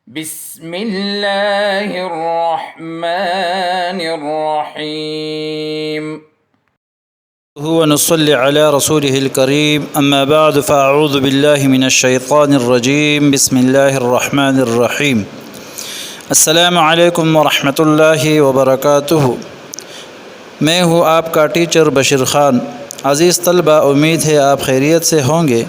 بسم اللہ الرحمن الرحیم ونصلي على رسوله الكريم أما بعد فأعوذ بالله من الشيطان الرجيم بسم الله الرحمن الرحيم السلام علیکم ورحمۃ اللہ وبرکاتہ۔ میں ہوں آپ کا ٹیچر بشیر خان۔ عزیز طلبہ، امید ہے آپ خیریت سے ہوں گے۔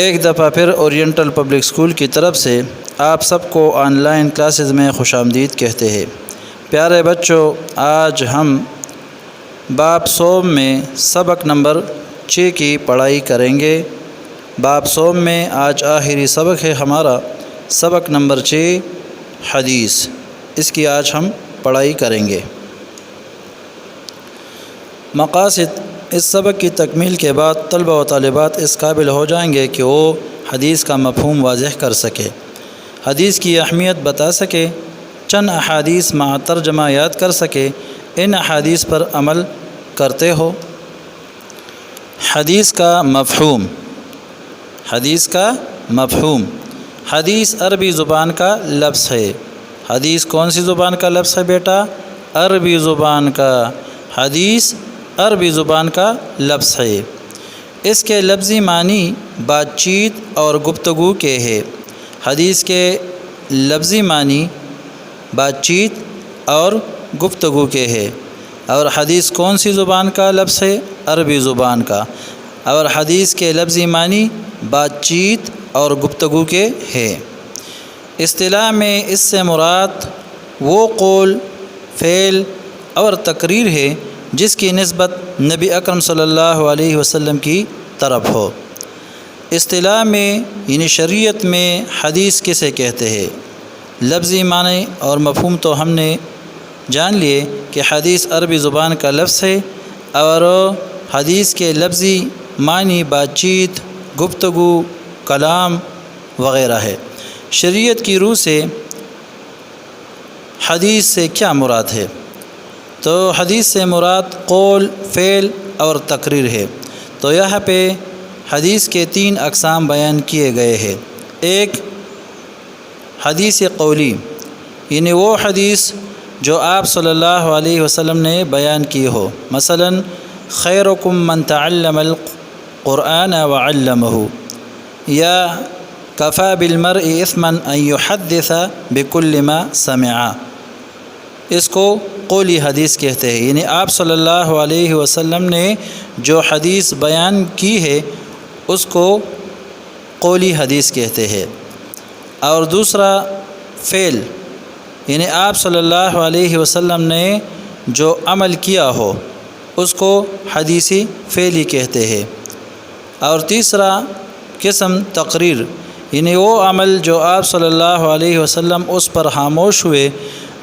ایک دفعہ پھر اورینٹل پبلک اسکول کی طرف سے آپ سب کو آن لائن کلاسز میں خوش آمدید کہتے ہیں۔ پیارے بچوں، آج ہم باب صوم میں سبق نمبر 6 کی پڑھائی کریں گے۔ باب صوم میں آج آخری سبق ہے ہمارا، سبق نمبر 6 حدیث۔ اس کی آج ہم پڑھائی کریں گے۔ مقاصد: اس سبق کی تکمیل کے بعد طلبہ و طالبات اس قابل ہو جائیں گے کہ وہ حدیث کا مفہوم واضح کر سکے، حدیث کی اہمیت بتا سکے، چند احادیث مع ترجمہ یاد کر سکے، ان احادیث پر عمل کرتے ہو۔ حدیث کا مفہوم۔ حدیث کا مفہوم: حدیث عربی زبان کا لفظ ہے۔ حدیث کون سی زبان کا لفظ ہے بیٹا؟ عربی زبان کا۔ حدیث عربی زبان کا لفظ ہے۔ اس کے لفظی معنی بات چیت اور گفتگو کے ہے۔ حدیث کے لفظی معنی بات چیت اور گفتگو کے ہے۔ اور حدیث کون سی زبان کا لفظ ہے؟ عربی زبان کا۔ اور حدیث کے لفظی معنی بات چیت اور گفتگو کے ہے۔ اصطلاح میں اس سے مراد وہ قول، فعل اور تقریر ہے جس کی نسبت نبی اکرم صلی اللہ علیہ وسلم کی طرف ہو۔ اصطلاح میں یعنی شریعت میں حدیث کسے کہتے ہیں؟ لفظی معنی اور مفہوم تو ہم نے جان لیے کہ حدیث عربی زبان کا لفظ ہے اور حدیث کے لفظی معنی بات چیت، گفتگو، کلام وغیرہ ہے۔ شریعت کی روح سے حدیث سے کیا مراد ہے؟ تو حدیث سے مراد قول، فعل اور تقریر ہے۔ تو یہاں پہ حدیث کے 3 اقسام بیان کیے گئے ہیں۔ ایک حدیث قولی، یعنی وہ حدیث جو آپ صلی اللہ علیہ وسلم نے بیان کی ہو، مثلا خیرکم من تعلم القرآن وعلمہ، یا کفی بالمرء اثما ان یحدث بکل ما سمع۔ اس کو قولی حدیث کہتے ہیں، یعنی آپ صلی اللہ علیہ وسلم نے جو حدیث بیان کی ہے اس کو قولی حدیث کہتے ہیں۔ اور دوسرا فعل، یعنی آپ صلی اللہ علیہ وسلم نے جو عمل کیا ہو اس کو حدیثی فعلی کہتے ہیں۔ اور تیسرا قسم تقریر، یعنی وہ عمل جو آپ صلی اللہ علیہ وسلم اس پر خاموش ہوئے،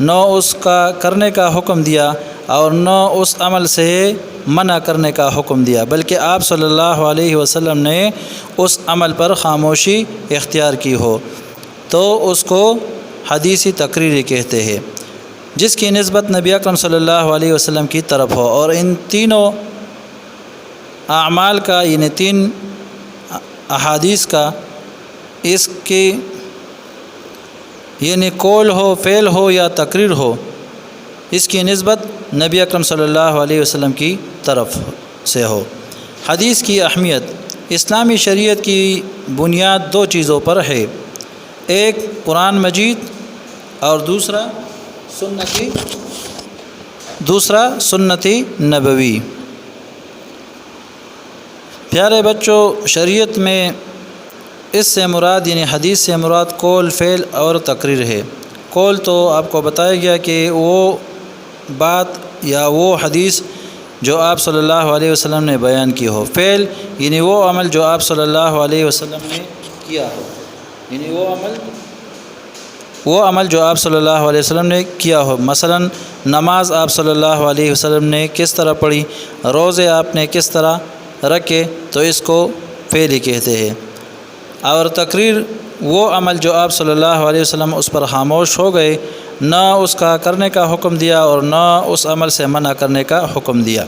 نہ اس کا کرنے کا حکم دیا اور نہ اس عمل سے منع کرنے کا حکم دیا، بلکہ آپ صلی اللہ علیہ وسلم نے اس عمل پر خاموشی اختیار کی ہو، تو اس کو حدیثی تقریری کہتے ہیں، جس کی نسبت نبی اکرم صلی اللہ علیہ وسلم کی طرف ہو۔ اور ان تینوں اعمال کا، یعنی 3 احادیث کا، اس کی یعنی قول ہو، فعل ہو یا تقریر ہو، اس کی نسبت نبی اکرم صلی اللہ علیہ وسلم کی طرف سے ہو۔ حدیث کی اہمیت: اسلامی شریعت کی بنیاد 2 چیزوں پر ہے، ایک قرآن مجید اور دوسرا سنتی نبوی۔ پیارے بچوں، شریعت میں اس سے مراد یعنی حدیث سے مراد قول، فعل اور تقریر ہے۔ قول تو آپ کو بتایا گیا کہ وہ بات یا وہ حدیث جو آپ صلی اللہ علیہ وسلم نے بیان کی ہو۔ فعل یعنی وہ عمل جو آپ صلی اللہ علیہ وسلم نے کیا ہو، یعنی وہ عمل جو آپ صلی اللہ علیہ وسلم نے کیا ہو، مثلا نماز آپ صلی اللہ علیہ وسلم نے کس طرح پڑھی، روزے آپ نے کس طرح رکھے، تو اس کو فعلی کہتے ہیں۔ اور تقریر وہ عمل جو آپ صلی اللہ علیہ وسلم اس پر خاموش ہو گئے، نہ اس کا کرنے کا حکم دیا اور نہ اس عمل سے منع کرنے کا حکم دیا۔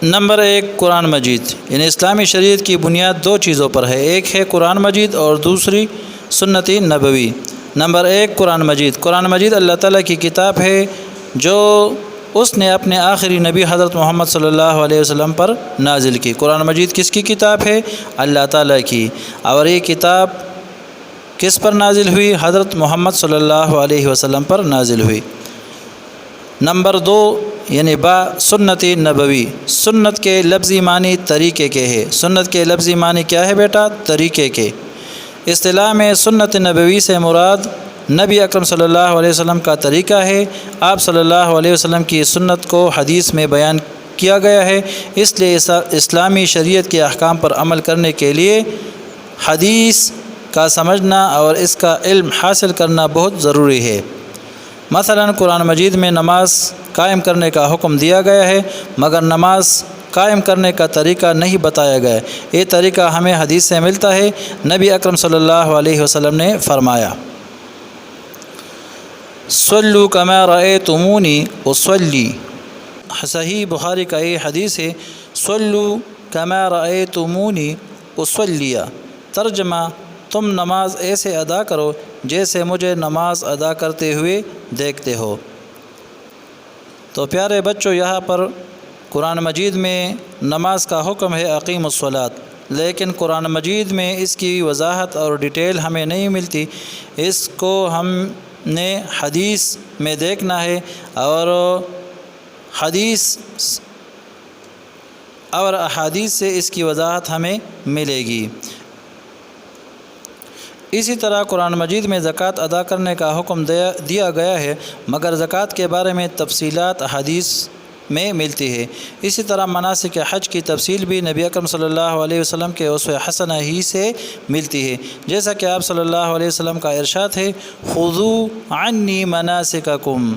نمبر 1 قرآن مجید، یعنی اسلامی شریعت کی بنیاد 2 چیزوں پر ہے، ایک ہے قرآن مجید اور دوسری سنت نبوی۔ نمبر 1 قرآن مجید۔ قرآن مجید اللہ تعالیٰ کی کتاب ہے جو اس نے اپنے آخری نبی حضرت محمد صلی اللہ علیہ وسلم پر نازل کی۔ قرآن مجید کس کی کتاب ہے؟ اللہ تعالیٰ کی۔ اور یہ کتاب کس پر نازل ہوئی؟ حضرت محمد صلی اللہ علیہ وسلم پر نازل ہوئی۔ نمبر 2 یعنی سنت نبوی، سنت کے لفظی معنی طریقے کے ہے۔ سنت کے لفظی معنی کیا ہے بیٹا؟ طریقے کے۔ اصطلاح میں سنت نبوی سے مراد نبی اکرم صلی اللہ علیہ وسلم کا طریقہ ہے۔ آپ صلی اللہ علیہ وسلم کی سنت کو حدیث میں بیان کیا گیا ہے، اس لیے اسلامی شریعت کے احکام پر عمل کرنے کے لیے حدیث کا سمجھنا اور اس کا علم حاصل کرنا بہت ضروری ہے۔ مثلا قرآن مجید میں نماز قائم کرنے کا حکم دیا گیا ہے، مگر نماز قائم کرنے کا طریقہ نہیں بتایا گیا۔ یہ طریقہ ہمیں حدیث سے ملتا ہے۔ نبی اکرم صلی اللہ علیہ وسلم نے فرمایا، صلو کما رأیتمونی اصلی۔ صحیح بخاری کا یہ حدیث ہے، صلو کما رأیتمونی اصلی۔ ترجمہ، تم نماز ایسے ادا کرو جیسے مجھے نماز ادا کرتے ہوئے دیکھتے ہو۔ تو پیارے بچوں، یہاں پر قرآن مجید میں نماز کا حکم ہے اقیم الصلاۃ، لیکن قرآن مجید میں اس کی وضاحت اور ڈیٹیل ہمیں نہیں ملتی۔ اس کو ہم نے حدیث میں دیکھنا ہے اور حدیث اور احادیث سے اس کی وضاحت ہمیں ملے گی۔ اسی طرح قرآن مجید میں زکوٰۃ ادا کرنے کا حکم دیا گیا ہے، مگر زکوٰۃ کے بارے میں تفصیلات احادیث میں ملتی ہے۔ اسی طرح مناسک حج کی تفصیل بھی نبی اکرم صلی اللہ علیہ وسلم کے اسوہ حسنہ ہی سے ملتی ہے، جیسا کہ آپ صلی اللہ علیہ وسلم کا ارشاد ہے، خذوا عنی مناسککم۔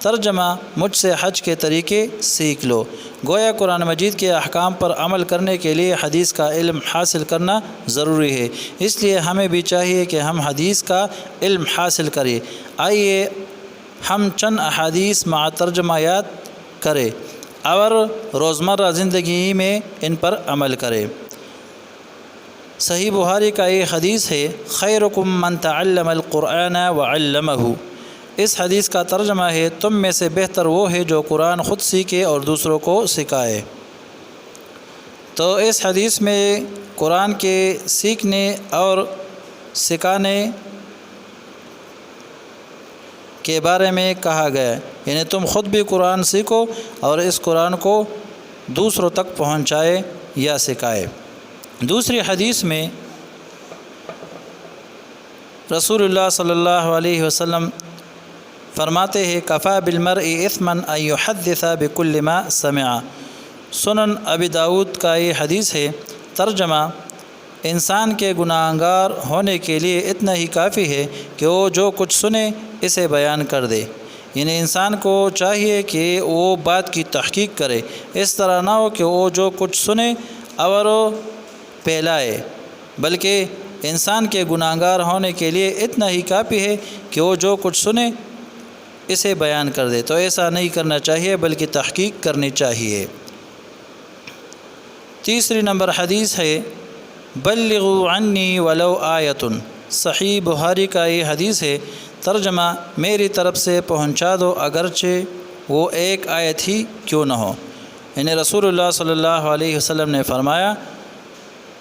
ترجمہ، مجھ سے حج کے طریقے سیکھ لو۔ گویا قرآن مجید کے احکام پر عمل کرنے کے لیے حدیث کا علم حاصل کرنا ضروری ہے، اس لیے ہمیں بھی چاہیے کہ ہم حدیث کا علم حاصل کریں۔ آئیے ہم چند احادیث مع ترجمہ یاد کریں اور روزمرہ زندگی میں ان پر عمل کریں۔ صحیح بخاری کا یہ حدیث ہے، خیرکم من تعلم القرآن وعلمہ۔ اس حدیث کا ترجمہ ہے، تم میں سے بہتر وہ ہے جو قرآن خود سیکھے اور دوسروں کو سکھائے۔ تو اس حدیث میں قرآن کے سیکھنے اور سکھانے کے بارے میں کہا گیا ہے، یعنی تم خود بھی قرآن سیکھو اور اس قرآن کو دوسروں تک پہنچائے یا سکھائے۔ دوسری حدیث میں رسول اللہ صلی اللہ علیہ وسلم فرماتے ہیں، کفا بالمرء اثما ان یحدث بکل ما سمع۔ سنن ابی داؤد کا یہ حدیث ہے۔ ترجمہ، انسان کے گناہگار ہونے کے لیے اتنا ہی کافی ہے کہ وہ جو کچھ سنے اسے بیان کر دے، یعنی انسان کو چاہیے کہ وہ بات کی تحقیق کرے، اس طرح نہ ہو کہ وہ جو کچھ سنے اور پھیلائے، بلکہ انسان کے گناہگار ہونے کے لیے اتنا ہی کافی ہے کہ وہ جو کچھ سنے اسے بیان کر دے۔ تو ایسا نہیں کرنا چاہیے بلکہ تحقیق کرنی چاہیے۔ تیسری نمبر حدیث ہے، بلغوا عنی ولو آیۃ۔ صحیح بخاری کا یہ حدیث ہے۔ ترجمہ، میری طرف سے پہنچا دو اگرچہ وہ ایک آیت ہی کیوں نہ ہو۔ یعنی رسول اللہ صلی اللہ علیہ وسلم نے فرمایا،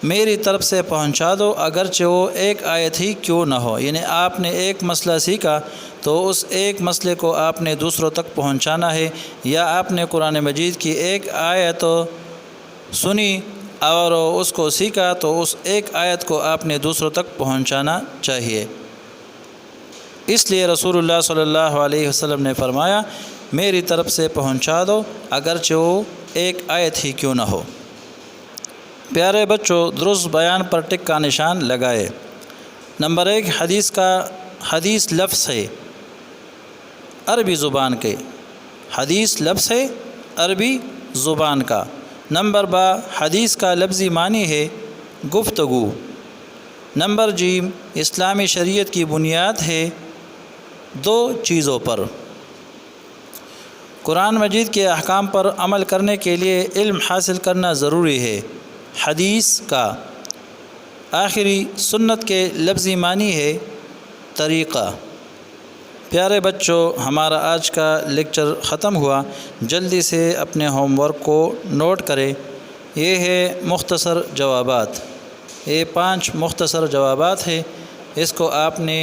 میری طرف سے پہنچا دو اگرچہ وہ ایک آیت ہی کیوں نہ ہو، یعنی آپ نے ایک مسئلہ سیکھا تو اس ایک مسئلے کو آپ نے دوسروں تک پہنچانا ہے، یا آپ نے قرآن مجید کی ایک آیت سنی اور اس کو سیکھا تو اس ایک آیت کو آپ نے دوسروں تک پہنچانا چاہیے۔ اس لیے رسول اللہ صلی اللہ علیہ وسلم نے فرمایا، میری طرف سے پہنچا دو اگرچہ وہ ایک آیت ہی کیوں نہ ہو۔ پیارے بچوں، درست بیان پر ٹک کا نشان لگائے۔ نمبر 1 حدیث لفظ ہے عربی زبان کے، حدیث لفظ ہے عربی زبان کا۔ نمبر 2 حدیث کا لفظی معنی ہے گفتگو۔ نمبر ج اسلامی شریعت کی بنیاد ہے 2 چیزوں پر، قرآن مجید کے احکام پر عمل کرنے کے لیے علم حاصل کرنا ضروری ہے۔ حدیث کا آخری سنت کے لفظی معنی ہے طریقہ۔ پیارے بچوں، ہمارا آج کا لیکچر ختم ہوا۔ جلدی سے اپنے ہوم ورک کو نوٹ کریں۔ یہ ہے مختصر جوابات، یہ 5 مختصر جوابات ہیں۔ اس کو آپ نے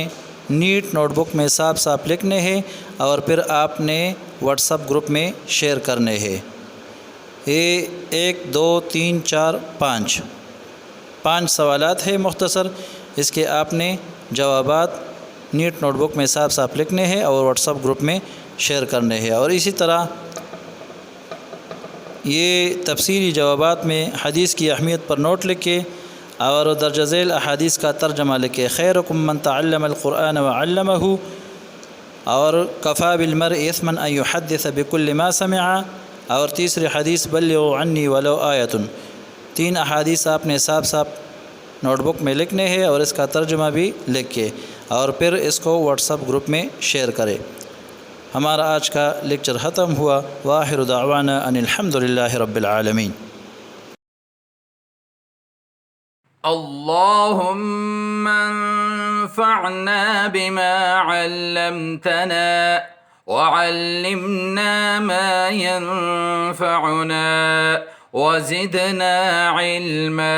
نیٹ نوٹ بک میں صاف صاف لکھنے ہیں اور پھر آپ نے واٹس ایپ گروپ میں شیئر کرنے ہیں۔ یہ 1 2 3 4 5 سوالات ہیں مختصر۔ اس کے آپ نے جوابات نیٹ نوٹ بک میں صاف صاف لکھنے ہیں اور واٹس ایپ گروپ میں شیئر کرنے ہیں۔ اور اسی طرح یہ تفصیلی جوابات میں حدیث کی اہمیت پر نوٹ لکھے اور درج ذیل احادیث کا ترجمہ لکھے۔ خیرکم من تعلم القرآن وعلمہ، اور کفی بالمرء اثما ان یحدث بکل ما سمع، اور تیسری حدیث بلغوا عنی ولو آیۃ۔ 3 احادیث آپ نے صاف صاف نوٹ بک میں لکھنے ہیں اور اس کا ترجمہ بھی لکھ کے، اور پھر اس کو واٹس ایپ گروپ میں شیئر کریں۔ ہمارا آج کا لیکچر ختم ہوا۔ وآخر دعوانا ان الحمد للہ رب العالمین۔ اللهم انفعنا بما علمتنا وعلمنا ما ينفعنا وزدنا علما